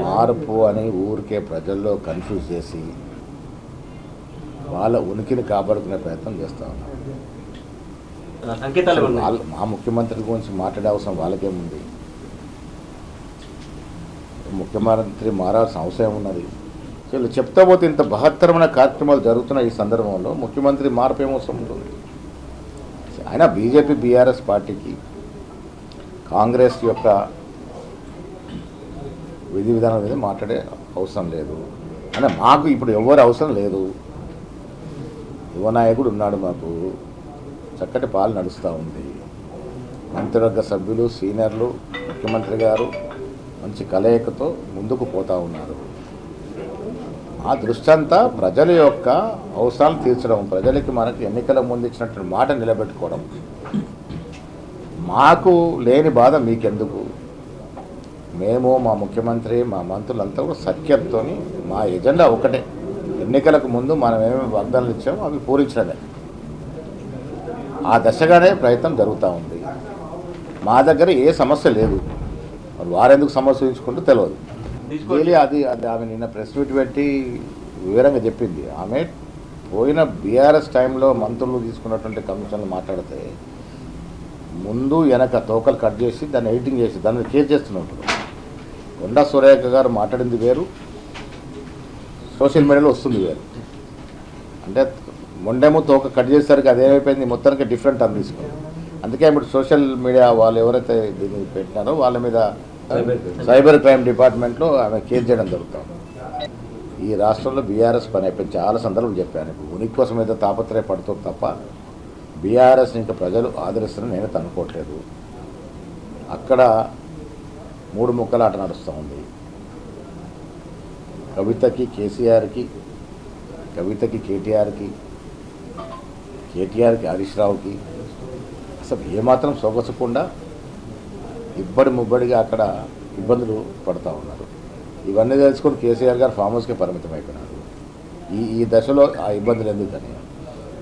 మార్పు అని ఊరికే ప్రజల్లో కన్ఫ్యూజ్ చేసి వాళ్ళ ఉనికిని కాపాడుకునే ప్రయత్నం చేస్తూ ఉన్నారు. మా ముఖ్యమంత్రి గురించి మాట్లాడే అవసరం వాళ్ళకేముంది? ముఖ్యమంత్రి మారాల్సిన అవసరం ఉన్నది. వీళ్ళు చెప్తా పోతే ఇంత బహత్తరమైన కార్యక్రమాలు జరుగుతున్న ఈ సందర్భంలో ముఖ్యమంత్రి మార్పు ఏమవసరం ఉంటుంది? అయినా బీజేపీ బీఆర్ఎస్ పార్టీకి కాంగ్రెస్ యొక్క విధి విధానం మీద మాట్లాడే అవసరం లేదు. అంటే మాకు ఇప్పుడు ఎవరు అవసరం లేదు. యువ నాయకుడు ఉన్నాడు, మాకు చక్కటి పాలన నడుస్తూ ఉంది. మంత్రివర్గ సభ్యులు, సీనియర్లు, ముఖ్యమంత్రి గారు మంచి కలయికతో ముందుకు పోతూ ఉన్నారు. ఆ దృష్టి అంతా ప్రజల యొక్క అవసరాలు తీర్చడం, ప్రజలకి మనకి ఎన్నికల ముందు ఇచ్చినటువంటి మాట నిలబెట్టుకోవడం. మాకు లేని బాధ మీకెందుకు? మేము, మా ముఖ్యమంత్రి, మా మంత్రులంతా కూడా సఖ్యతతో మా ఎజెండా ఒకటే. ఎన్నికలకు ముందు మనం ఏమేమి వాగ్దానాలు ఇచ్చామో అవి పూరించడమే. ఆ దశగానే ప్రయత్నం జరుగుతూ ఉంది. మా దగ్గర ఏ సమస్య లేదు. మరి వారెందుకు సమస్య ఉంచుకుంటూ తెలియదు. అది ఆమె నిన్న ప్రెస్ మీట్ పెట్టి వివరంగా చెప్పింది. ఆమె పోయిన బీఆర్ఎస్ టైంలో మంత్రులు తీసుకున్నటువంటి కమిషన్లు మాట్లాడితే ముందు వెనక తోకలు కట్ చేసి దాన్ని ఎడిటింగ్ చేసి దాన్ని కేర్ చేస్తున్నట్టు. కొండా సురేఖ గారు మాట్లాడింది వేరు, సోషల్ మీడియాలో వస్తుంది వేరు. అంటే మొండేమో తోక కట్ చేసేసరికి అదేమైపోయింది, మొత్తానికి డిఫరెంట్ అని తీసుకుంది. అందుకే ఇప్పుడు సోషల్ మీడియా వాళ్ళు ఎవరైతే దీన్ని పెట్టినారో వాళ్ళ మీద సైబర్ క్రైమ్ డిపార్ట్మెంట్లో ఆమె కేసు చేయడం జరుగుతుంది. ఈ రాష్ట్రంలో బీఆర్ఎస్ పని అయిపోయింది. చాలా సందర్భాలు చెప్పాను. ఉనికి కోసం ఏదో తాపత్రయపడుతూ తప్ప బీఆర్ఎస్ని ఇంకా ప్రజలు ఆదరిస్తారని నేను అనుకోవట్లేదు. అక్కడ మూడు ముక్కల ఆట నడుస్తూ ఉంది. కవితకి కేసీఆర్కి, కవితకి కేటీఆర్కి, కేటీఆర్కి హరీష్ రావుకి అసలు ఏమాత్రం సొగసకుండా ఇబ్బడి ముబ్బడిగా అక్కడ ఇబ్బందులు పడుతూ ఉన్నారు. ఇవన్నీ తెలుసుకొని కేసీఆర్ గారు ఫామ్ హౌస్కే పరిమితం అయిపోయినారు. ఈ దశలో ఆ ఇబ్బందులు ఎందుకని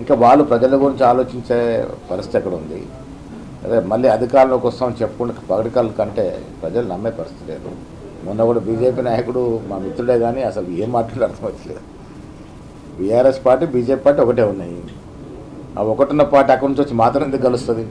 ఇంకా వాళ్ళు ప్రజల గురించి ఆలోచించే పరిస్థితి ఎక్కడ ఉంది? అదే మళ్ళీ అధికారంలోకి వస్తామని చెప్పుకుంటే పగడికాల కంటే ప్రజలు నమ్మే పరిస్థితి లేదు. మొన్న కూడా బీజేపీ నాయకుడు మా మిత్రుడే కానీ అసలు ఏం మాట్లాడి అర్థమవుతలేదు. బీఆర్ఎస్ పార్టీ, బీజేపీ పార్టీ ఒకటే ఉన్నాయి. ఆ ఒకటున్న పార్టీ అక్కడి నుంచి వచ్చి మాత్రం ఎందుకు కలుస్తుంది?